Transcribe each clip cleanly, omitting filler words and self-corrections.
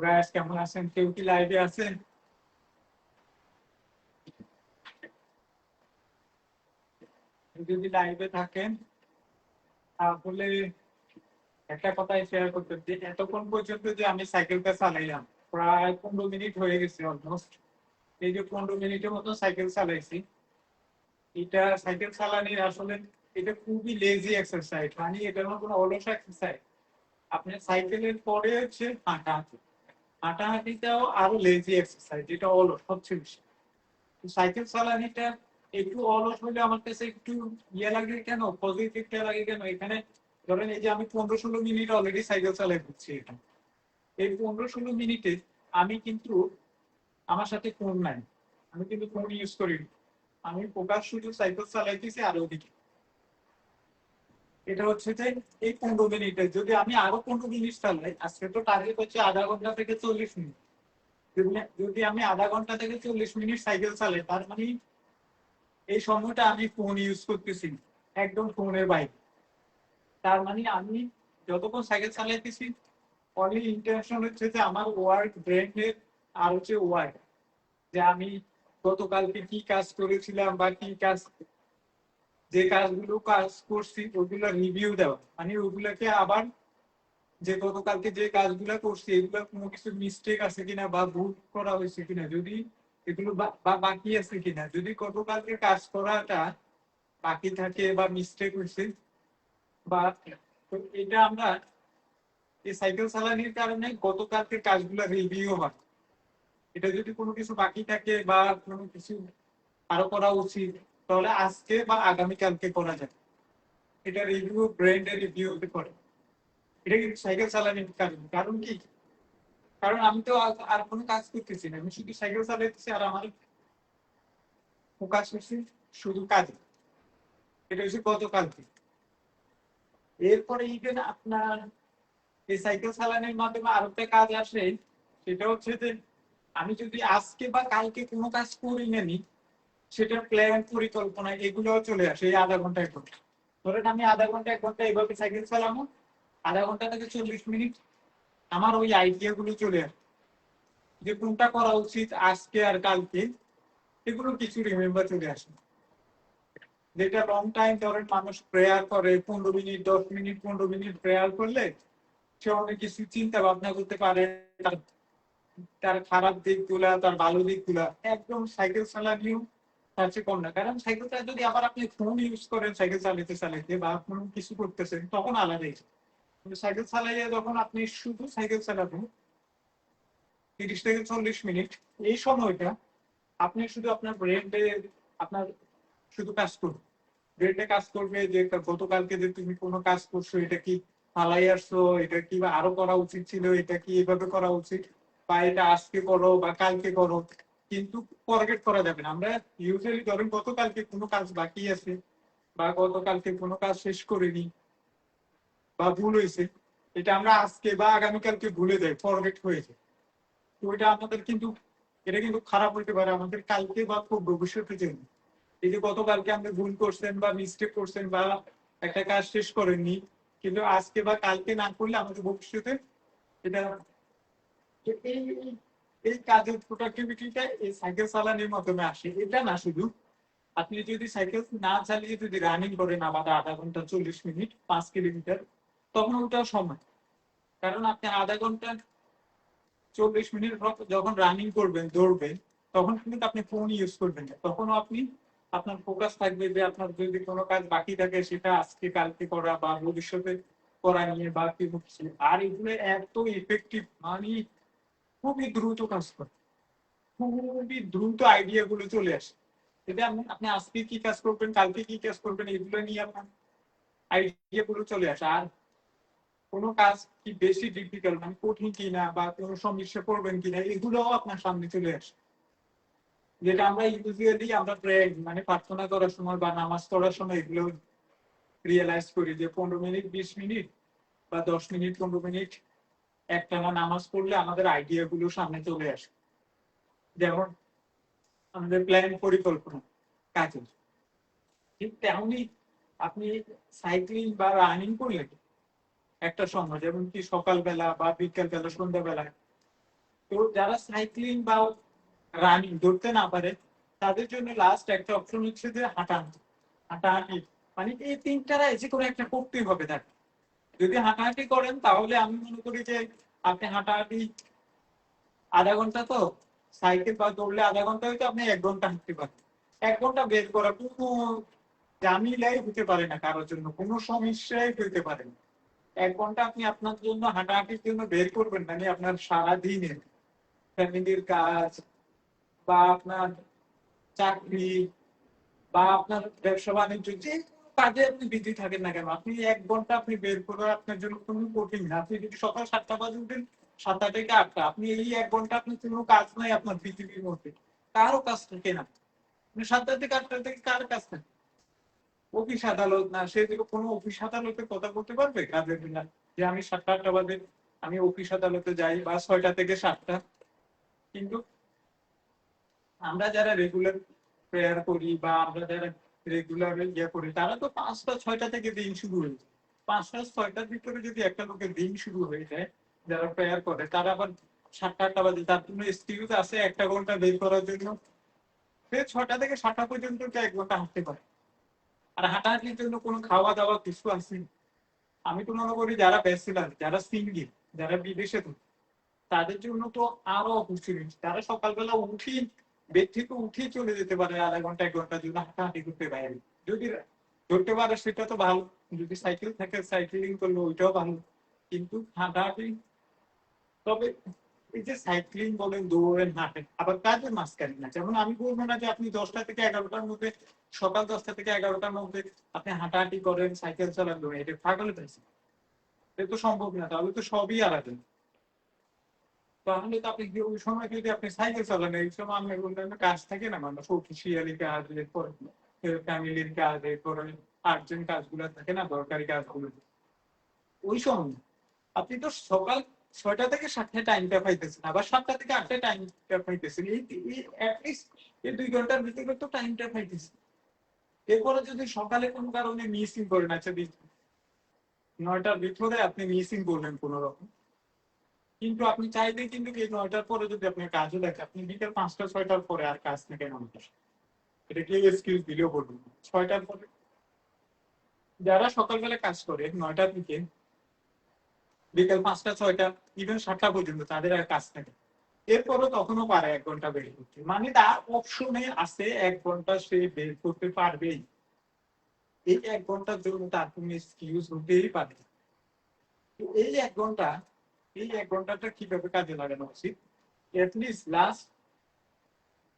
Guys কেমন আছেন? কেউ কি লাইভে আছেন? যদি লাইভে থাকেন তাহলে একটা কথাই শেয়ার করতে, যে এতক্ষণ পর্যন্ত যে আমি সাইকেলটা চালাইলাম প্রায় 15 মিনিট হয়ে গেছে অলমোস্ট। এই যে 15 মিনিটের মতো সাইকেল চালাইছি, এটা সাইকেল চালানির আসলে এটা খুবই লেজি এক্সারসাইজ, মানে এটার কোনো অলস এক্সারসাইজ। আপনি সাইকেলের পরে হচ্ছে হাঁটাহাঁটি, হাঁটাহাঁটিটাও আরো লেজি এক্সারসাইজ, এটা অলস সবচেয়ে বেশি। সাইকেল চালানিটা একটু অলস হলে আমার কাছে একটু ইয়ে লাগে কেন, পজিটিভটা লাগে কেন, এখানে ধরেন এই যে আমি 15-16 মিনিট অলরেডি সাইকেল চালাই দিচ্ছি, এখানে এই 15-16 মিনিটে আমি কিন্তু আমার সাথে ফোন নাই, আমি কিন্তু ফোন ইউজ করি, আমি ফোকাস শুধু সাইকেল চালাইতেছি। আর ওদিকে এটা হচ্ছে যে এই 15 মিনিটে যদি আমি আরো 15 মিনিট চালাই, আজকে তো টার্গেট হচ্ছে আধা ঘন্টা থেকে 40 মিনিট, যদি আমি আধা ঘন্টা থেকে 40 মিনিট সাইকেল চালাই, তার মানে এই সময়টা আমি ফোন ইউজ করতেছি, একদম ফোনের বাইরে। তার মানে আমি যতক্ষণ সাইকেল চালাইতেছি অনলি ইন্টেনশন হচ্ছে যে আমার ওয়ার্ক ব্রেনের আর হচ্ছে ওয়ার্ক, যে আমি গতকালকে কি কাজ করেছিলাম বা কি কাজ, যে কাজগুলো কাজ করছি ওগুলো রিভিউ দেওয়া, মানে ওগুলোকে আবার যে গতকালকে যে কাজগুলো করছি এগুলো কোনো কিছু মিস্টেক আছে কিনা বা ভুল করা হয়েছে কিনা, যদি এগুলো বা বাকি আছে কিনা, যদি গতকালকে কাজ করাটা বাকি থাকে বা মিস্টেক হয়েছে বা, তো এটা আমরা এই সাইকেল চালানোর কারণে গতকালকে কাজগুলো রিভিউ হয়। এটা যদি কোনো কিছু বাকি থাকে বা কোনো কিছু আরো করা উচিত, তাহলে আজকে বা আগামীকালকে করা যায়। এটা রিভিউ ব্রেন্ডে রিভিউ করে। এটা কিন্তু সাইকেল চালানোর কারণ, কারণ কি, কারণ আমি তো আর কোনো কাজ করতেছি না, আমি শুধু সাইকেল চালাইতেছি আর আমার ফোকাস হচ্ছে শুধু কাজে। এটা হচ্ছে গতকালকে। এরপরে ইভেন আপনার এই সাইকেল চালানোর মাধ্যমে আরো একটা কাজ আসে, সেটা হচ্ছে যে আমি যদি আজকে বা কালকে কোনো কাজ করি নেনি, সেটার প্ল্যান পরিকল্পনা এগুলোও চলে আসে এই আধা ঘন্টা 1 ঘন্টা। ধরেন আমি আধা ঘন্টা 1 ঘন্টা এইভাবে সাইকেল চালাবো, আধা ঘন্টা থেকে 40 মিনিট আমার ওই আইডিয়া গুলো চলে আসে, যে কোনটা করা উচিত আজকে আর কালকে, এগুলো কিছু রিমেম্বার চলে আসে। যেটা লং টাইম ধরেন মানুষ প্রেয়ার করে 15 মিনিট, 10 মিনিট, 15 মিনিট প্রেয়ার করলে সে অনেক কিছু চিন্তা ভাবনা করতে পারে, তার খারাপ দিকগুলা তার ভালো দিকগুলা একদম সাইকেল চালানিও তার চেয়ে কম না। কারণ সাইকেলটা যদি আবার আপনি ফোন ইউজ করেন সাইকেল চালাতে চালাতে বা কোনো কিছু করতেছেন তখন আলাদাই। কিন্তু সাইকেল চালাইলে যখন আপনি শুধু সাইকেল চালাবেন 30 থেকে 40 মিনিট, এই সময়টা আপনি শুধু আপনার ব্রেনে আপনার শুধু কাজ করুন, ব্রেনে কাজ করবে যে গতকালকে যে তুমি কোনো কাজ করছো এটা কি ফালাই আসছো, এটা কি বা আরো করা উচিত ছিল, এটা কি এভাবে করা উচিত, বা এটা আজকে করো বা কালকে করো। কিন্তু ফরগেট করা যাবে না। আমরা ইউজুয়ালি ধরেন গতকালকে কোনো কাজ বাকি আছে বা গতকালকে কোনো কাজ শেষ করিনি বা ভুল হয়েছে, এটা আমরা আজকে বা আগামীকালকে ভুলে যাই, ফরগেট হয়ে যায়। তো এটা আমাদের কিন্তু, এটা কিন্তু খারাপ হইতে পারে আমাদের কালকে বা খুব ভবিষ্যতের জন্য। এই যে গতকালকে আপনি ভুল করছেন বা মিস্টেক করছেন বা একটা কাজ শেষ করেননি, কিন্তু আজকে বা কালকে না করলে আমাদের ভবিষ্যতে এটা, এই এই কাজের প্রোডাক্টিভিটিটা এই সাইকেল চালানোর মাধ্যমে আসে। এটা না শুধু, আপনি যদি সাইকেল না চালিয়ে যদি রানিং করেন আবার আধা ঘন্টা 40 মিনিট 5 কিলোমিটার, তখন ওটাও সময়। কারণ আপনি আধা ঘন্টা 40 মিনিট যখন রানিং করবেন, দৌড়বেন, তখন কিন্তু আপনি ফোন ইউজ করবেন না। তখনও আপনি, আপনার ফোকাস থাকবে যে আপনার যদি কোনো কাজ বাকি থাকে সেটা আজকে কালকে করা বা ভবিষ্যতে করা নিয়ে বা কি হচ্ছে। আর এগুলো এত ইফেক্টিভ, মানে খুবই দ্রুত কাজ করে, খুবই দ্রুত আইডিয়া গুলো চলে আসে। এটা আপনি আজকে কি কাজ করবেন, কালকে কি কাজ করবেন, এগুলো নিয়ে আপনার আইডিয়া গুলো চলে আসে। আর কোনো কাজ কি বেশি ডিফিকাল্ট, মানে কঠিন কিনা বা কোনো সমস্যা পড়বেন কিনা, এগুলোও আপনার সামনে চলে আসে। যেটা আমরা ইউজুয়ালি আমরা মানে প্রার্থনা করার সময় বা নামাজ পড়ার সময় এগুলো রিয়েলাইজ করি যে 15 মিনিট 20 মিনিট বা 10 মিনিট 15 মিনিট একটানা নামাজ পড়লে আমাদের আইডিয়া গুলো সামনে চলে আসে। যেমন আমাদের প্ল্যান পরিকল্পনা কাজের, ঠিক তেমনই আপনি সাইক্লিং বা রানিং করলে একটা সময়, যেমন কি সকালবেলা বা বিকাল বেলা সন্ধ্যাবেলায়, তো যারা সাইক্লিং বা রানিং ধরতে না পারে তাদের জন্য লাস্ট একটা অপশন হচ্ছে যে হাঁটাহাঁটি। হাঁটাহাঁটি মানে এই তিনটারা যে কোনো একটা করতেই হবে তাকে। যদি হাঁটাহাঁটি করেন তাহলে আমি মনে করি যে আপনি হাঁটাহাঁটি আধা ঘন্টা, তো সাইকেল বা দৌড়লে আধা ঘন্টা হয়তো আপনি 1 ঘন্টা হাঁটতে পারেন। 1 ঘন্টা বের করা কোনো জামিলাই হতে পারে না, কারোর জন্য কোনো সমস্যাই হইতে পারে না। 1 ঘন্টা আপনি আপনার জন্য হাঁটাহাঁটির জন্য বের করবেন, মানে আপনার সারাদিনের ফ্যামিলির কাজ বা আপনার চাকরি বা আপনার ব্যবসা বাণিজ্য, যে কোনো কাজে আপনি বিজি থাকেন না কেন, আপনি 1 ঘন্টা আপনি বের করা আপনার জন্য কোনো কঠিন না। আপনি যদি সকাল 7টা বাজে উঠেন, 7টা থেকে 8টা, আপনি এই 1 ঘন্টা আপনার কোনো কাজ নাই আপনার পৃথিবীর মধ্যে, কারো কাজ থাকে না। 7টা থেকে 8টা থেকে কার কাজ থাকে? অফিস আদালত না, সে যদি কোনো অফিস আদালতে কথা বলতে পারবে কাজের না, যে আমি 7টা 8টা বাজে আমি অফিস আদালতে যাই বা 6টা থেকে 7টা। কিন্তু আমরা যারা রেগুলার প্রেয়ার করি বা আমরা যারা রেগুলার ইয়ে করি, তারা তো 5টা 6টা থেকে দিন শুরু হয়ে যায়। 5টা 6টার ভিতরে যদি একটা লোকের দিন শুরু হয়ে যায়, যারা প্রেয়ার করে তারা আবার 7টা 8টা বাজে, তার জন্য এক্সকিউজ আছে 1টা ঘন্টা বের করার জন্য। সে 6টা থেকে 7টা পর্যন্ত 1 ঘন্টা হাঁটতে পারে। আর হাঁটাহাঁটির জন্য কোনো খাওয়া দাওয়া কিছু আছে? আমি তো মনে করি যারা ব্যাচেলার, যারা সিঙ্গেল, যারা বিদেশে থাকে, তাদের জন্য তো আরো অপরচুনিটি। তারা সকালবেলা উঠি, বেড থেকে উঠে চলে যেতে পারে আধা ঘন্টা 1 ঘন্টার জন্য হাঁটাহাঁটি করতে বাইরে। যদি ধরতে পারে সেটা তো ভালো, যদি সাইকেল থাকে সাইকেলিং করলে ওইটাও ভালো। কিন্তু হাঁটাহাঁটি, তবে এই যে সাইক্লিং বলেন, দৌড়েন, হাঁটেন, আবার কাজের মাঝখানে না। যেমন আমি বলবো না যে আপনি 10টা থেকে 11টার মধ্যে, সকাল 10টা থেকে 11টার মধ্যে আপনি হাঁটাহাঁটি করেন, সাইকেল চালান, এটা পাগল হয়েছে। এটা তো সম্ভব না, তাহলে তো সবই আলাদা। তাহলে তো আপনি ওই সময় যদি আপনি সাইকেল চালান, এই সময় আমি অন্যান্য কাজ থাকে না, মানুষ অফিসিয়ালি কাজ, এরপর ফ্যামিলির কাজ, এরপর আর্জেন্ট কাজগুলো থাকে না, দরকারি কাজগুলো, ওই সময় আপনি তো সকাল 6টা থেকে 7টা টাইমটা পাইতেছেন, আবার 7টা থেকে 8টা টাইমটা পাইতেছেন, এই 2 ঘন্টার ভিতরে তো টাইমটা পাইতেছেন। এরপরে যদি সকালে কোনো কারণে মিসিং করেন, আচ্ছা 9টার ভিতরে আপনি মিসিং করলেন কোন রকম, কিন্তু আপনি চাইলে কিন্তু এই 9টার পরে যদি আপনার কাজও দেখে, আপনি বিকেল 5টা 6টার পরে আর কাজ না কেন আমাদের, এটা কি এক্সকিউজ দিলেও বলবেন না। 6টার পরে যারা সকালবেলা কাজ করে 9টা থেকে বিকেল 5টা 6টা, ইভেন 7টা পর্যন্ত তাদের আর কাজ থাকে, এরপরও তখনও পারে 1 ঘন্টা বের করতে, মানে তার অপশনে আছে 1 ঘন্টা সে বের করতে পারবেই। এই 1 ঘন্টার জন্য তার কোনো এক্সকিউজ হতেই পারে না। তো এই 1 ঘন্টাটা কিভাবে কাজে লাগানো উচিত? এটলিস্ট লাস্ট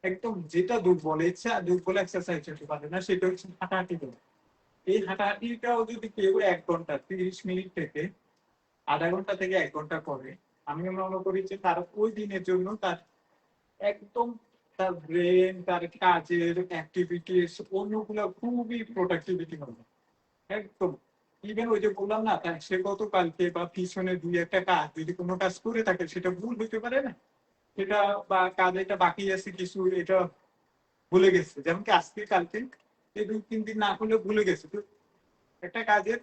একদম যেটা দুর্বল ইচ্ছা দুর্বল এক্সারসাইজ হতে পারে না, সেটা হচ্ছে হাঁটাহাঁটি করা। এই হাঁটাহাঁটিটাও যদি কেউ 1 ঘন্টা 30 মিনিট থেকে আধা ঘন্টা থেকে 1 ঘন্টা করে, আমি মনে করি যে তার ওই দিনের জন্য তার একদম তার ব্রেন, তার কাজের অ্যাক্টিভিটিস অন্যগুলো খুবই প্রোডাক্টিভিটি হবে একদম। ইভেন ওই যে বললাম না, সে গতকালকে বা পিছনে 2-1টা কাজ যদি কোনো কাজ করে থাকে সেটা ভুল হইতে পারে না, সেটা বা কাজ এটা বাকি আছে কিছু, এটা ভুলে গেছে, যেমন কি আজকে কালকে এই 2-3 দিন না করলে ভুলে গেছে। তো একটা কাজের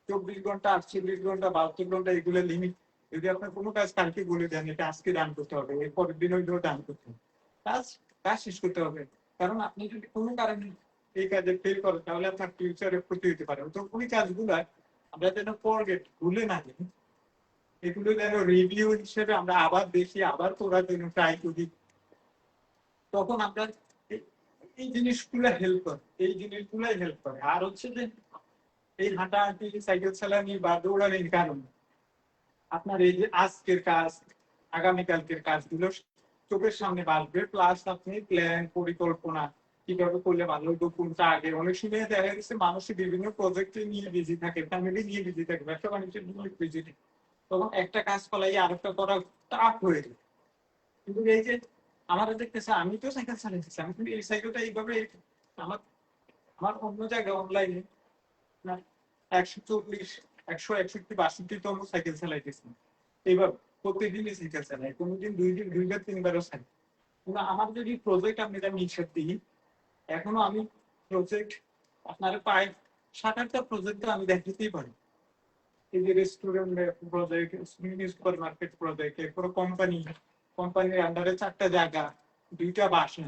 24 ঘন্টা, 48 ঘন্টা, 72 ঘন্টা এগুলো লিমিট। যদি আপনার কোনো কাজ কালকে বলে দেন এটা আজকে ডান করতে হবে, এর পরের দিন ওইগুলো ডান করতে হবে, কাজ কাজ শেষ করতে হবে। কারণ আপনি যদি কোনো কারণে এই কাজে ফেল করেন তাহলে আপনার ফিউচারে ক্ষতি হতে পারে। তো ওই কাজগুলো আমরা যেন ফরগেট ভুলে না যাই, এগুলো যেন রিভিউ হিসেবে আমরা আবার দেখি, আবার করার জন্য ট্রাই করি, তখন আমরা এই জিনিসগুলো হেল্প করে, এই জিনিসগুলাই হেল্প করে। আর হচ্ছে যে এই হাঁটাহাঁটি, সাইকেল চালানি বা দৌড়ানির কারণে আপনার এই যে আজকের কাজ, আগামীকালকের কাজগুলো চোখের সামনে বাড়বে, প্লাস আপনি প্ল্যান, পরিকল্পনা কিভাবে করলে ভালো হতো, কোনটা আগে। অনেক সময় দেখা গেছে মানুষ বিভিন্ন প্রজেক্টে নিয়ে বিজি থাকে, ফ্যামিলি নিয়ে বিজি থাকে, ব্যবসা বাণিজ্য নিয়ে বিজি থাকে, তখন একটা কাজ ফলাই আরেকটা করা টাফ হয়ে যায়। কিন্তু এই যে আমার দেখতেছে, আমি তো সাইকেল চালাইতেছি, আমি কিন্তু এই সাইকেলটা এইভাবে আমার আমার অন্য জায়গায় অনলাইনে 140, 161, 162তম সাইকেল চালাইতেছি, এইবার প্রত্যেকদিনই সাইকেল চালাই, কোনোদিন 2 দিন 2 বার 3 বারও চালাই। কিন্তু আমার যদি প্রজেক্ট আপনি এটা নিষেধ দিই, এখনো আমি প্রজেক্ট আপনার প্রায় 7-8টা প্রজেক্ট আমি দেখাতেই পারি। এই যে restaurant project, super market project, এরপর কোম্পানির আন্ডারে 4টা জায়গা, 2টা বাসা,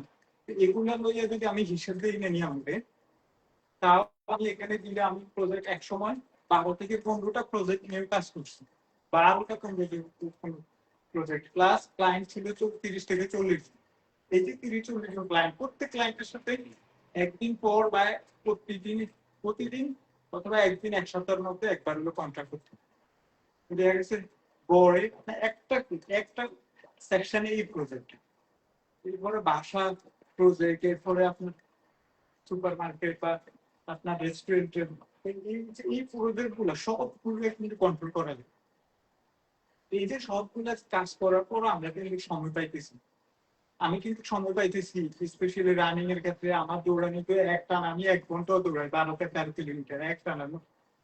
এগুলো লইয়া যদি আমি হিসেব দিই না নিয়ে আমাদের, তাও আমি এখানে দিলে আমি প্রজেক্ট এক সময় 12 থেকে 15টা প্রজেক্ট নিয়ে কাজ করছি। 12টা 15 প্রজেক্ট প্লাস ক্লায়েন্ট ছিল 30 থেকে 40। এই যে 30-40 জন ক্লায়েন্ট, প্রত্যেক ক্লায়েন্টের সাথে একদিন পর বা প্রতিদিন প্রতিদিন অথবা একদিন, এক সপ্তাহের মধ্যে একবার হলো কন্ট্যাক্ট করতে হবে। দেখা গেছে গড়ে একটা একটা সেকশনে এই প্রজেক্ট, এরপরে বাসা প্রজেক্ট, এরপরে আপনার সুপার মার্কেট বা আপনার রেস্টুরেন্টের এই প্রজেক্ট গুলো সবগুলো কিন্তু কন্ট্রোল করা যায়। এই যে সবগুলো কাজ করার পর আমরা কিন্তু সময় পাইতেছি, আমি কিন্তু সময় পাইতেছি, স্পেশালি রানিং এর ক্ষেত্রে আমার দৌড়ানিতে একটানা আমি 1 ঘন্টাও দৌড়াই, 12-13 কিলোমিটার একটানা,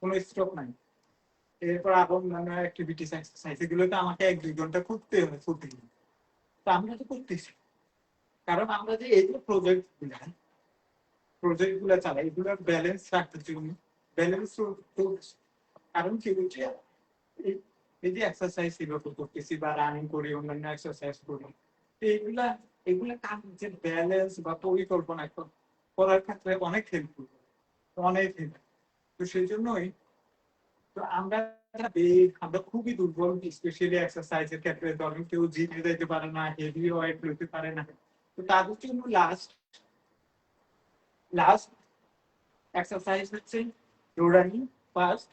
কোনো স্টপ নাই। এরপর আবার অন্যান্য অ্যাক্টিভিটিস, এক্সারসাইজ, এগুলোতে আমাকে 1-2 ঘন্টা করতে হয় প্রতিদিন। তো আমরা তো করতেছি, কারণ আমরা যে এই যে প্রজেক্ট গুলা চালাই এগুলোর ব্যালেন্স রাখতে জন্য ব্যালেন্স। কারণ কি হচ্ছে, এই এই যে এক্সারসাইজ এগুলো করতেছি বা রানিং করি, অন্যান্য এক্সারসাইজ করি, তো এগুলা এগুলা কাজ যে ব্যালেন্স বা পরিকল্পনা করার ক্ষেত্রে অনেক হেল্পফুল, অনেক হেল্প। তো সেই জন্যই তো আমরা আমরা খুবই দুর্বল, স্পেশালি এক্সারসাইজের ক্ষেত্রে। ধরেন কেউ জিমে যাইতে পারে না, হেভি ওয়েট লইতে পারে না, তো তাদের জন্য লাস্ট লাস্ট এক্সারসাইজ হচ্ছে দৌড়ানি ফার্স্ট।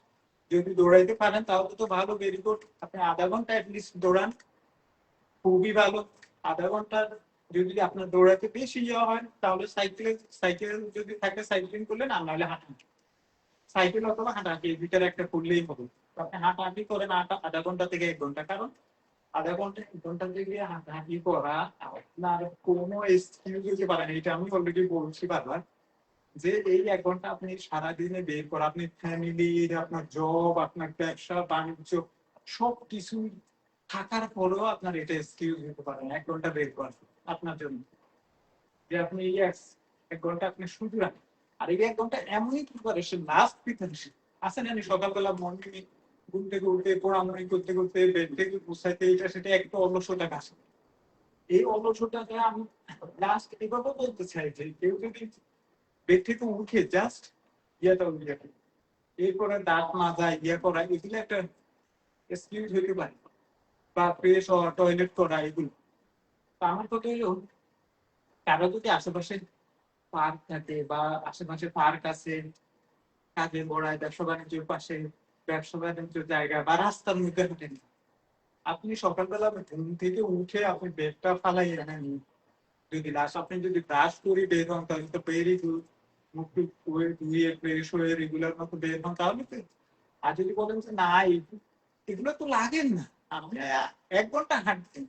যদি দৌড়াইতে পারেন তাহলে তো ভালো, ভেরি গুড, আপনি আধা ঘন্টা অ্যাটলিস্ট দৌড়ান, খুবই ভালো। আধা ঘন্টার যদি আপনার দৌড়াতে বেশি ইয়ে হয় তাহলে সাইকেল যদি থাকে সাইক্লিং করলেন, আর নাহলে হাঁটাহাঁটি, সাইকেল অথবা হাঁটাহাঁটি এর ভিতরে একটা করলেই হবে। তো আপনি হাঁটাহাঁটি করেন আধা ঘন্টা থেকে 1 ঘন্টা, কারণ আধা ঘন্টা 1 ঘন্টা থেকে হাঁটাহাঁটি করা আপনার কোনো এক্সকিউজ দিতে পারেন, এটা আমি অলরেডি বলছি বারবার, যে এই 1 ঘন্টা আপনি সারাদিনে বের করা, আপনি ফ্যামিলি, আপনার জব, আপনার ব্যবসা বাণিজ্য সবকিছু থাকার পরেও আপনার এটা এক্সকিউজ হতে পারে 1 ঘন্টা বের করা আপনার জন্য, যে আপনি এই 1 ঘন্টা আপনি শুধু রাখেন। আর এই 1 ঘন্টা এমনই প্রিপারেশন, লাস্ট প্রিপারেশন আছে না, সকালবেলা মর্নিং ঘুম থেকে উঠতে পড়ামড়ি করতে করতে বেড থেকে গুছাইতে এটা সেটা একটা অলসতা কাজ করে। এই অলসতাটা আমি লাস্ট এভাবে বলতে চাই যে কেউ যদি বেড থেকে উঠে জাস্ট ইয়াটা ইয়ে করে, এরপরে দাঁত মাজা ইয়ে করা, এগুলো একটা এক্সকিউজ হইতে পারে, বা ফ্রেশ হওয়া, টয়লেট করা, এগুলো। তো আমার কথা হলো, কারো যদি আশেপাশে পার্ক থাকে বা আশেপাশে পার্ক আছে, কাজে গড়ায়, ব্যবসা বাণিজ্যের পাশে ব্যবসা বাণিজ্যের জায়গা বা রাস্তার মধ্যে হাঁটেন, আপনি সকালবেলা ঘুম থেকে উঠে আপনি বেডটা ফালাই রাখেন, যদি লাস্ট আপনি যদি ব্রাশ করি বের হন তাহলে তো ভেরি গুড। মুখ টুখ ধুয়ে ফ্রেশ হয়ে রেগুলার মতো বের হন তাহলে তো। আর যদি বলেন যে না এগুলো তো লাগেন না, আপনি 1 ঘন্টা হাঁটতেন,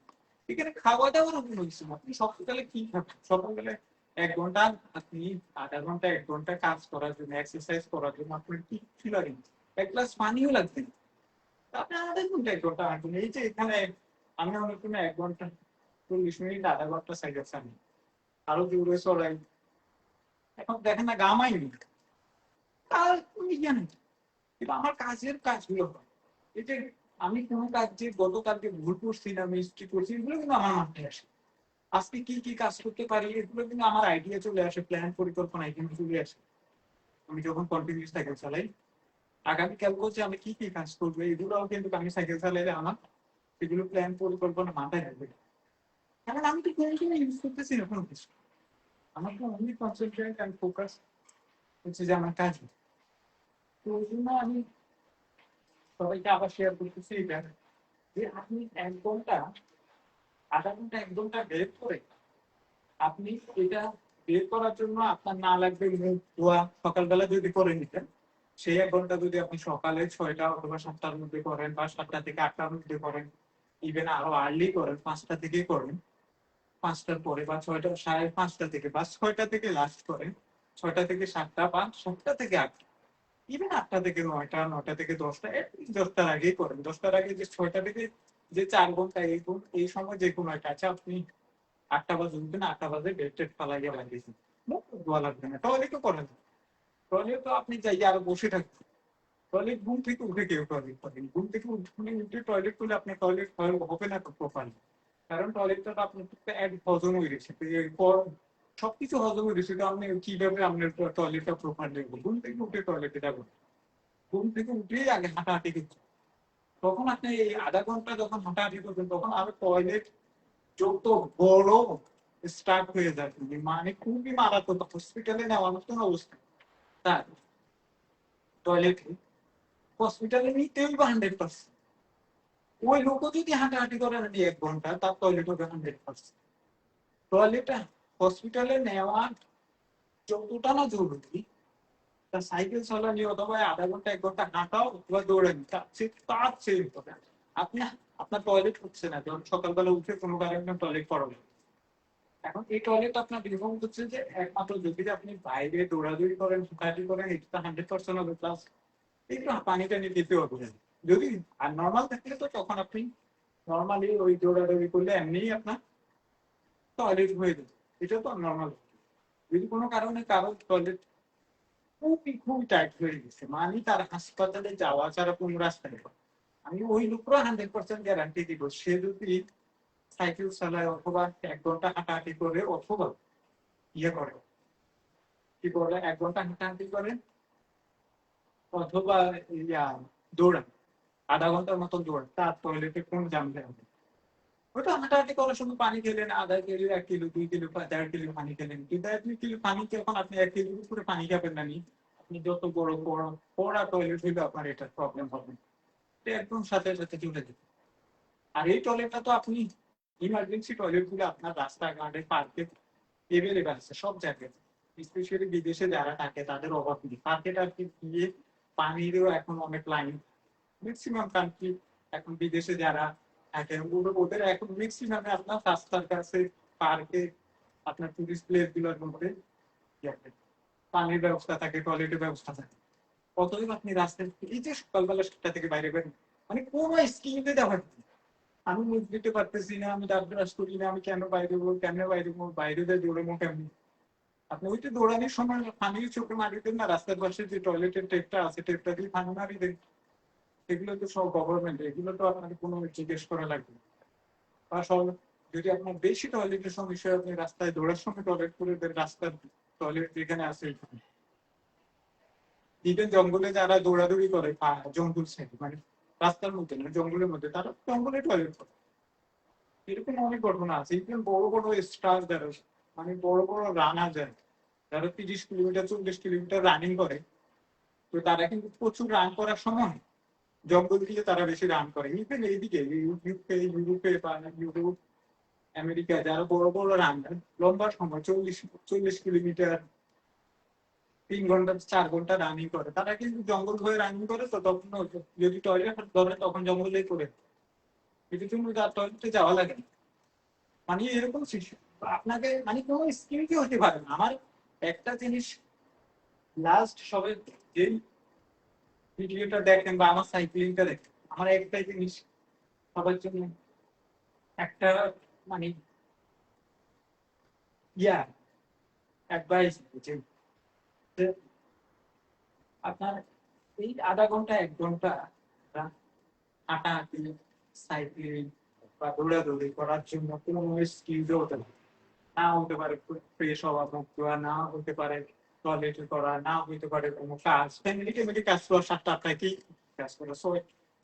এখানে খাওয়া দাওয়ার কোনো কিছু না। আপনি সকালে কি খাবেন? সকালে 1 ঘন্টা, আপনি আধা ঘন্টা 1 ঘন্টা কাজ করার জন্য, এক্সারসাইজ করার জন্য আপনার কি লাগে? এক গ্লাস পানিও লাগবে না। আপনি আধা ঘন্টা 1 ঘন্টা হাঁটুন। এই যে এখানে আমি অনেক সময় 1 ঘন্টা 40 মিনিট আধা ঘন্টা সাইকেল চালাই, আরো জোরে চড়াই, এখন দেখেন না গামাইনি, আর তুমি জানেন কিন্তু আমার কাজের কাজগুলো হয়। এই যে আমি কোনো কাজ যে গতকালকে ভুল করছি না মিস্টেক করছি, এগুলো কিন্তু আমার মাথায় আসে। আজকে কি কি কাজ করতে পারি এগুলো কিন্তু আমার আইডিয়া চলে আসে, প্ল্যান পরিকল্পনা কিন্তু চলে আসে আমি যখন কন্টিনিউ সাইকেল চালাই। আগামীকাল করছে আমি কি কি কাজ করবো এগুলোও কিন্তু আমি সাইকেল চালাইলে আমার এগুলো প্ল্যান পরিকল্পনা মাথায় রাখবে। কারণ আমি তো কোনো সময় ইউজ করতেছি না কোনো কিছু, আমার তো অনলি কনসেন্ট্রেট অ্যান্ড ফোকাস হচ্ছে যে আমার কাজ। তো ওই জন্য আমি সবাইকে আবার শেয়ার করতেছি এটা, যে আপনি 1 ঘন্টা আধা ঘন্টা 1 ঘন্টা বের করে আপনি এটা বের করার জন্য আপনার না লাগবে মুখ ধোয়া, সকালবেলা যদি করে নিতেন সেই 1 ঘন্টা যদি আপনি সকালে 6টা অথবা 7টার মধ্যে করেন বা 7টা থেকে 8টার মধ্যে করেন, ইভেন আরো আর্লি করেন 5টা থেকে করেন, 5টার পরে বা 6টা 5:30 থেকে বা 6টা থেকে লাস্ট করেন, 6টা থেকে 7টা বা 7টা থেকে 8টা, ইভেন 8টা থেকে 9টা, 9টা থেকে 10টা, 10টার আগেই করেন। 10টার আগে যে 6টা থেকে যে 4 ঘন্টা এই সময় যে কোনো একটা আছে, আপনি 8টা বাজে উঠবেন, 8টা বাজে বেড টেড ফালাইয়া লাগিয়েছেন, মুখ ধোয়া লাগবে না, টয়লেটও করেন, টয়লেট তো আপনি যাইয়া আরো বসে থাকবেন। টয়লেট ঘুম থেকে উঠে কেউ টয়লেট করেন, ঘুম থেকে উঠে টয়লেট করলে আপনি টয়লেট হবে না প্রপারলি, কারণ টয়লেটটা তো আপনার হজম হয়ে গেছে, সবকিছু হজম হয়ে গেছে, আপনি কিভাবে আপনার টয়লেটটা প্রপারলি ঘুম থেকে উঠে টয়লেটে যাবেন? ঘুম থেকে উঠেই আগে হাঁটাহাঁটি করছেন, তখন আপনি এই আধা ঘন্টা যখন হাঁটাহাঁটি করবেন তখন আরো টয়লেট যত বড় স্টার্ট হয়ে যায়, মানে খুবই মারাত্মক, হসপিটালে নেওয়ার মতন অবস্থা তার টয়লেটে, হসপিটালে নিতেই বা 100%। ওই লোকও যদি হাঁটাহাঁটি করে না 1 ঘন্টা, তার টয়লেট হবে 100%। টয়লেটে হসপিটালে নেওয়া যতটা না জরুরি, তার সাইকেল চালানি অথবা আধা ঘন্টা 1 ঘন্টা হাঁটাও অথবা দৌড়ানি তার চেয়ে ইম্পর্টেন্ট। আপনি আপনার টয়লেট হচ্ছে না, যখন সকালবেলা উঠে কোনো কারণে টয়লেট করাবেন, এখন এই টয়লেট আপনার ডিফর্ম হচ্ছে যে একমাত্র যদি আপনি বাইরে দৌড়াদৌড়ি করেন, হাঁটাহাঁটি করেন, এটা 100% হবে, প্লাস একটু পানিটা নিয়ে দিতে হবে। যদি আর নর্মাল থাকলে তো তখন আপনি নর্মালি ওই দৌড়াদৌড়ি করলে এমনিই আপনার টয়লেট হয়ে যাবে, এটা তো নর্মাল। যদি কোনো কারণে কারো টয়লেট খুবই টাইট হয়ে গেছে, মানে তার হাসপাতালে যাওয়া ছাড়া কোনো রাস্তা নেই, আমি ওই লোকরা 100% গ্যারান্টি দিব, সে যদি সাইকেল চালায় অথবা 1 ঘন্টা হাঁটাহাঁটি করে অথবা ইয়ে করে, কি বলে 1 ঘন্টা হাঁটাহাঁটি করে অথবা ইয়া দৌড়ান, আধা ঘন্টার মতো দৌড়ান, তার টয়লেটে কোন জাম হবে? ওটা হাঁটাহাঁটি করার সময় পানি খেলেন, আধা কিলো 1 কিলো 2 কিলো 1.5 কিলো পানি খেলেন, কিন্তু 1 কিলো পানি যখন আপনি 1 কিলোর উপরে পানি খাবেন না, আপনি যত বড় বড় পড়া টয়লেট হইলে আপনার এটা প্রবলেম হবে, এটা একদম সাথে সাথে চলে যেতে। আর এই টয়লেটটা তো আপনি ইমার্জেন্সি টয়লেট গুলো আপনার রাস্তাঘাটে পার্কে এভেলেবেল আছে সব জায়গায়, স্পেশালি বিদেশে যারা থাকে তাদের অভাব নেই, পার্কে টার্কে গিয়ে পানিরও এখন অনেক লাইন, ম্যাক্সিমাম কান্ট্রি এখন বিদেশে যারা থাকে ওদের এখন ম্যাক্সিমামে আপনার রাস্তার কাছে পার্কে আপনার টুরিস্ট প্লেস গুলোর মধ্যে পানির ব্যবস্থা থাকে, টয়লেটের ব্যবস্থা থাকে। অতএব আপনি রাস্তায় এই যে সকালবেলা 7টা থেকে বাইরে বেরোন, মানে কোনো স্কিমে দেওয়া নেই। আমি মুখ দিতে পারতেছি না, আমি দাঁত ব্রাশ করি না, আমি কেন বাইরে বলবো, কেমনে বাইরে বলবো, বাইরে যায় দৌড়াবো কেমনি? আপনি ওই যে দৌড়ানোর সময় পানির চোখে মারি দেন না, রাস্তার পাশে যে টয়লেটের টেপটা আছে টেপটা দিয়ে পানি মারি দেন, এগুলো তো সব গভর্নমেন্ট, এগুলো তো আপনাকে কোনো জিজ্ঞেস করা লাগবে না। বা সব যদি আপনার বেশি টয়লেটের সমস্যা, আপনি রাস্তায় দৌড়ার সময় টয়লেট করে দেন, রাস্তার টয়লেট যেখানে আছে ইভেন জঙ্গলে যারা দৌড়াদৌড়ি করে জঙ্গল সাইড মানে রাস্তার মধ্যে না জঙ্গলের মধ্যে, তারা জঙ্গলে টয়লেট করে, এরকম অনেক ঘটনা আছে। ইভেন বড় বড় স্টার যারা মানে বড় বড় রানার যায়, যারা 30 কিলোমিটার 40 কিলোমিটার রানিং করে, তো তারা কিন্তু প্রচুর রান করার সময় জঙ্গল দিয়ে তারা বেশি রান করে। ইভেন এইদিকে ইউরোপে বা ইউরোপ আমেরিকা যারা বড় বড় রান লম্বা সময় 40 কিলোমিটার 3 ঘন্টা 4 ঘন্টা রানিং করে, তারা কিন্তু জঙ্গল হয়ে রানিং করে, তো তখন যদি টয়লেট ধরে তখন জঙ্গলেই করে, এটার জন্য তার টয়লেটে যাওয়া লাগে না। মানে এরকম আপনাকে মানে কোনো স্কিল কি হতে পারে না। আমার একটা জিনিস লাস্ট সবে যে ভিডিওটা দেখেন বা আমার সাইক্লিংটা দেখেন, আমার একটাই জিনিস সবার জন্য একটা মানে ইয়া অ্যাডভাইস যে যে আপনার এই আধা ঘন্টা 1 ঘন্টা হাঁটাহাঁটি, সাইক্লিং বা দৌড়াদৌড়ি করার জন্য কোনো স্কিল হতে পারে না, হতে পারে ফ্রেশ হওয়া, মুখ ধোয়া, না হতে পারে টয়লেট করা, না হতে পারে কোনো কাজ, ফ্যামিলি টেমিলি কাজ করা, 7টা 8টায় কি কাজ করা,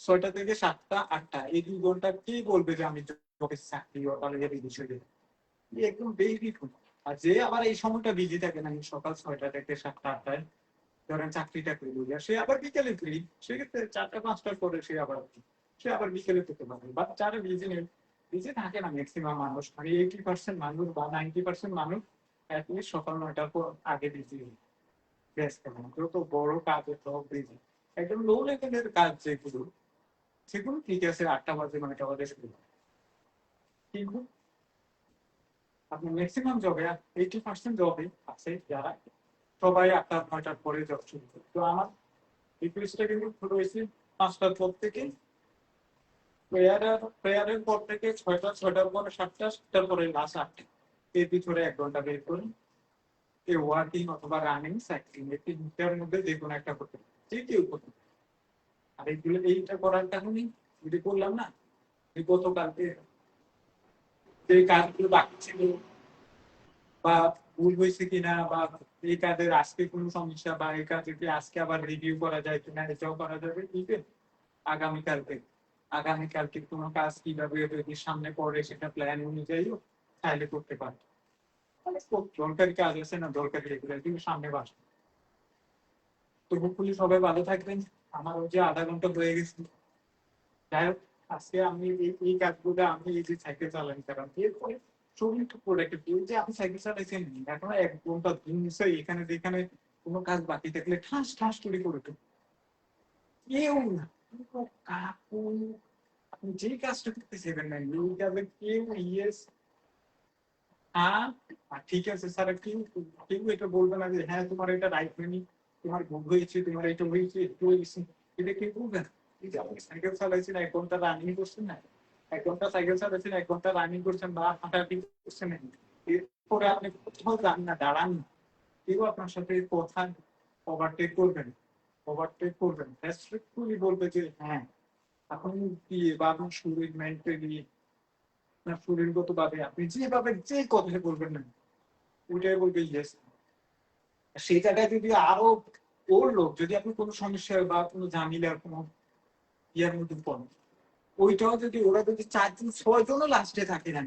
6টা থেকে 7টা 8টা, এই 2 ঘন্টা কে বলবে যে আমি অফিস চাকরি বা কলেজের এই বিষয়ে একদম বেশি। আর যে আবার এই সময়টা বিজি থাকে না, সকাল 6টা থেকে 7টা 8টায় ধরেন চাকরিটা করে বুঝে সে আবার বিকেলে ফ্রি, সেক্ষেত্রে 4টা 5টার পরে সে আবার বিকেলে পেতে পারে, বা যারা বিজি নেই, বিজি থাকে না ম্যাক্সিমাম মানুষ, মানে 80% মানুষ বা 90% মানুষ অ্যাটলিস্ট সকাল 9টার পর আগে বিজি ব্যস্ত, যত বড় কাজে সব বিজি। একদম লো লেভেলের কাজ যেগুলো, সেগুলো ঠিক আছে 8টা বাজে 9টা বাজে শুরু হয়। কিন্তু আপনি ম্যাক্সিমাম জবে 80% জবে আছে যারা সবাই 8টা 9টার পরে জব শুরু করে। তো আমার রিকোয়েস্টটা কিন্তু শুরু হয়েছে 5টার পর থেকে, প্রেয়ারের পর থেকে 6টার পরে 7টার পরে লাস্ট 8টা, এর ভিতরে 1 ঘন্টা বের করুন। এই ওয়াকিং অথবা রানিং, সাইক্লিং এই 3টার মধ্যে যে কোনো একটা করতে পারে, যে কেউ করতে পারে। আর এইটা করার কারণে যদি করলাম না, গতকালকে যে কাজগুলো বাকি ছিল বা ভুল হয়েছে কিনা, বা এই কাজের আজকে কোনো সমস্যা, বা এই কাজে কি আজকে আবার রিভিউ করা যায় কিনা, এটাও করা যাবে ইভেন আগামীকালকে। আগামীকালকে কোনো কাজ কিভাবে যদি সামনে পড়ে সেটা প্ল্যান অনুযায়ীও চাইলে করতে পারে। মানে খুব দরকারি কাজ আছে না, দরকারি এগুলো কিন্তু সামনে বাস। তো হোপফুলি সবাই ভালো থাকবেন। আমার ওই যে আধা ঘন্টা হয়ে গেছে, যাই হোক, আজকে আমি এই কাজগুলো আমি এই যে সাইকেল চালানি, কারণ এরপরে শরীর একটু প্রোডাক্টিভ, এই যে আপনি সাইকেল চালাইছেন এখন 1 ঘন্টা দিন নিশ্চয়ই এখানে যেখানে কোনো কাজ বাকি থাকলে ঠাস ঠাস করে তো কেউ না, কোনো কাকু, আপনি যে কাজটা করতেছেন না এই কাজে কেউ ইয়েস হ্যাঁ আর ঠিক আছে স্যার, কেউ কেউ এটা বলবে না যে হ্যাঁ তোমার এটা রাইট হয়নি, তোমার ভুল হয়েছে, তোমার এটা হয়েছে, একটু হয়েছে, এটা কেউ বলবে না। এই যে আপনি সাইকেল চালাইছেন 1 ঘন্টা রানিং করছেন না, 1 ঘন্টা সাইকেল চালাইছেন, 1 ঘন্টা রানিং করছেন বা হাঁটাহাঁটি করছেন না, এরপরে আপনি কোথাও যান না, দাঁড়ান না, কেউ আপনার সাথে কথা ওভারটেক করবেন রেসপেক্টফুলি বলবে যে হ্যাঁ এখন কি, বা আপনার শরীর মেন্টালি, আপনার শরীরগত ভাবে আপনি যেভাবে যে কথাই বলবেন না, ওইটাই বলবে ইয়েস। সেই জায়গায় যদি আরো ওর লোক, যদি আপনি কোনো সমস্যা বা কোনো ঝামেলার কোনো ইয়ার মধ্যে পড়েন, ওইটাও যদি ওরা যদি 4 জন 6 জনও লাস্টে থাকে না,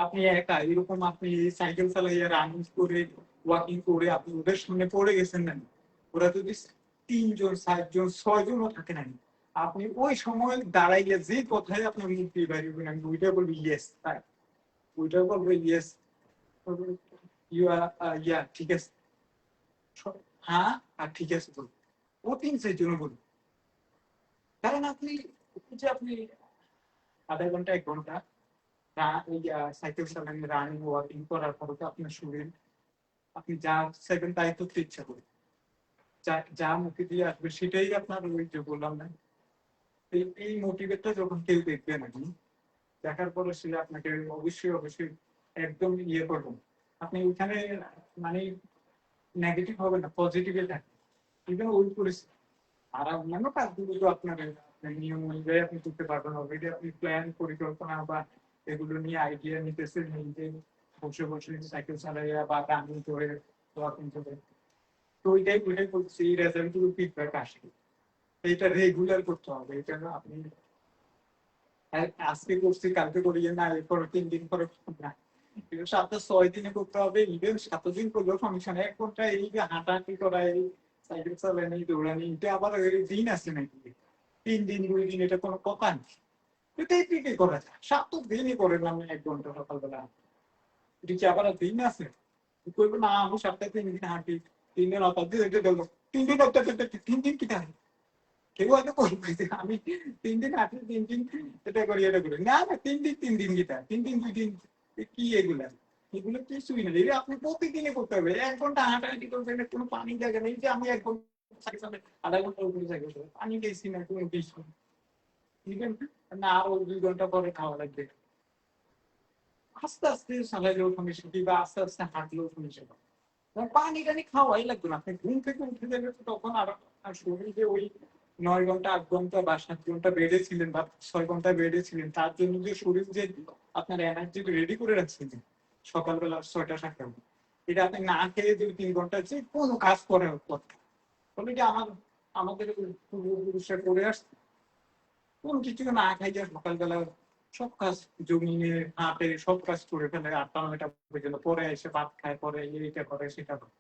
আপনি একা এরকম আপনি সাইকেল চালাইয়া রানিং করে ওয়াকিং করে আপনি ওদের সামনে পড়ে গেছেন না, ওরা যদি 3 জন 4 জন 6 জনও থাকে না, আপনি ওই সময় দাঁড়াইলে যে কথায় আপনার মুখ দিয়ে বাইরে আমি ওইটা বলবো ইয়েস, তাই ওইটা বলবো ইয়েস, ইউ আর ইয়া ঠিক আছে, হ্যাঁ আর ঠিক আছে বলবো, ও 3 4 জন বলবো। কারণ আপনি যে আপনি আধা ঘন্টা 1 ঘন্টা সাইকেল চালান, রানিং ওয়াকিং করার পরে তো আপনার শরীর, আপনি যা চাইবেন তাই করতে ইচ্ছা করে, যা মুখে দিয়ে আসবে সেটাই আপনার, ওই যে বললাম না, এই মোটিভেটটা যখন কেউ দেখবে না, দেখার পরে সে আপনাকে অবশ্যই একদম ইয়ে করবেন। আপনি ওইখানে মানে নেগেটিভ হবে না, পজিটিভে থাকবে, ইভেন ওই পরিস্থিতি। আর অন্যান্য কাজগুলো তো আপনার নিয়ম অনুযায়ী আপনি করতে পারবেন, অলরেডি আপনি প্ল্যান পরিকল্পনা বা এগুলো নিয়ে আইডিয়া নিতেছেন, নিজে বসে বসে সাইকেল চালাইয়া বা রানিং করে ওয়াকিং করে, তো ওইটাই বলছি, এই রেজাল্ট গুলো ফিডব্যাক আসে, এটা রেগুলার করতে হবে। এটা না আপনি আজকে করছি কালকে করি না, এরপর 3 দিন পরে না, 7 6 দিনে করতে হবে, ইভেন 7 দিন করলেও সমস্যা নেই। 1 ঘন্টা এই যে হাঁটাহাঁটি করা, এই সাইকেল চালানি, দৌড়ানি, এটা আবার দিন আছে নাকি, 3 দিন 2 দিন, এটা কোনো কথা নেই। এটাই থেকে করা যায়, 7 দিনই করে আমি 1 ঘন্টা সকালবেলা, এটা কি আবার দিন আছে? করবো না, আমি 7টা 3 দিন হাঁটি, তিনদিন অত এটা গেল 3 দিন একটা 3 দিন কি থাকে কেউ হয়তো করবে যে আমি 3 দিন আসলে 3 দিন এটা করি এটা করি না না 3 দিন 3 দিন গীতা 3 দিন 2 দিন কি এগুলা এগুলো কিছুই না এটা আপনি প্রতিদিনই করতে হবে 1 ঘন্টা হাঁটাহাঁটি করবেন কোনো পানি জায়গা নেই যে আমি 1 ঘন্টা আধা ঘন্টা উপরে জায়গা পানি খেয়েছি না কোনো কিছু ইভেন না আরো 2 ঘন্টা পরে খাওয়া লাগবে আস্তে আস্তে চালাইলেও সমস্যা বা আস্তে আস্তে হাঁটলেও সমস্যা পানি টানি খাওয়াই লাগবে না আপনি ঘুম থেকে উঠে যাবে তো তখন আর শরীর যে ওই 9 ঘন্টা 8 ঘন্টা বা 7 ঘন্টা বেডে ছিলেন বা 6 ঘন্টা বেডে ছিলেন তার জন্য যে শরীর যে আপনার এনার্জি রেডি করে রাখছেন সকালবেলা 6টা 7টা এটা আপনি না খেয়ে 2-3 ঘন্টা যে কোনো কাজ করে বলে যে আমাদের পূর্বপুরুষরা করে আসছে কোন কিছু না খাই যায় সকালবেলা সব কাজ জমিনে হাটে সব কাজ করে ফেলে 8টা 9টা পর্যন্ত পরে এসে ভাত খায় পরে এইটা করে সেটা করে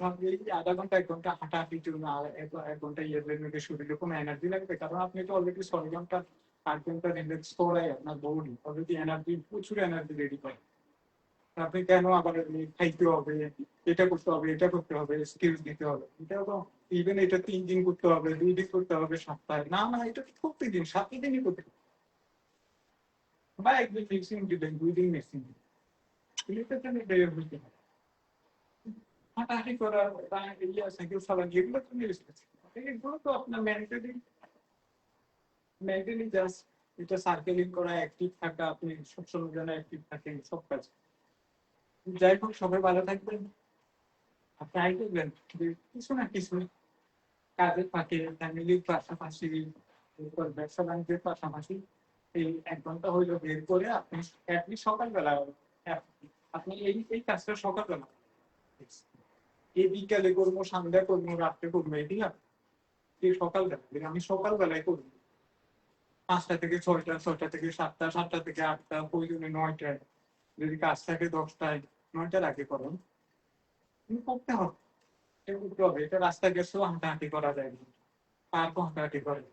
সঙ্গে আধা ঘন্টা 1 ঘন্টা হাঁটাহাঁটির জন্য 1 ঘন্টা মধ্যে শরীরে কোনো এনার্জি লাগবে কারণ আপনি তো অলরেডি 6 ঘন্টা 8 ঘন্টা রিল্যাক্স করাই আপনার বডি অলরেডি এনার্জি প্রচুর এনার্জি রেডি করে আপনি কেন আবার খাইতে হবে এটা করতে হবে এটা করতে হবে স্কিলস দিতে হবে এটা তো ইভেন এটা 3 দিন করতে হবে 2 দিন করতে হবে সপ্তাহে না না এটা প্রত্যেকদিন 7 দিনই করতে হবে বা 1 দিন ম্যাক্সিমাম দিবেন 2 দিন ম্যাক্সিমাম এটা জন্য বের হইতে হবে হাঁটাহাঁটি করা বা সাইকেল চালানো এগুলো তো এগুলো তো আপনার মেন্টালি জাস্ট এটা সার্কেলিং করা অ্যাক্টিভ থাকা আপনি সবসময় যেন অ্যাক্টিভ থাকেন সব কাজ যাই হোক সবাই ভালো থাকবেন ট্রাই করবেন যে কিছু না কিছু কাজের ফাঁকে ফ্যামিলির পাশাপাশি এরপর ব্যবসা বাণিজ্যের পাশাপাশি এই 1 ঘন্টা হইলো বের করে আপনি অ্যাটলিস্ট সকালবেলা আপনি এই কাজটা সকালবেলা এই বিকালে করবো সন্ধ্যা করবো রাত্রে করবো এটি না এই সকালবেলা আমি সকালবেলায় করবো 5টা থেকে 6টা 6টা থেকে 7টা 7টা থেকে 8টা প্রয়োজনে 9টায় যদি কাজ থাকে 10টায় 9টার আগে করুন করতে হবে করতে হবে এটা রাস্তায় গেছেও হাঁটাহাঁটি করা যায় পার্ক হাঁটাহাঁটি করে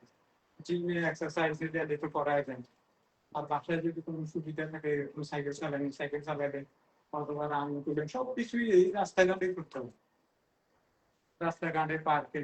জিমে এক্সারসাইজ দিলে তো করাই যায় আর বাসায় যদি কোনো সুবিধা থাকে সাইকেল চালাবেন সাইকেল চালাবেন অথবা রান করবেন সবকিছুই এই রাস্তাঘাটে করতে হবে রাস্তাঘাটে পার্কে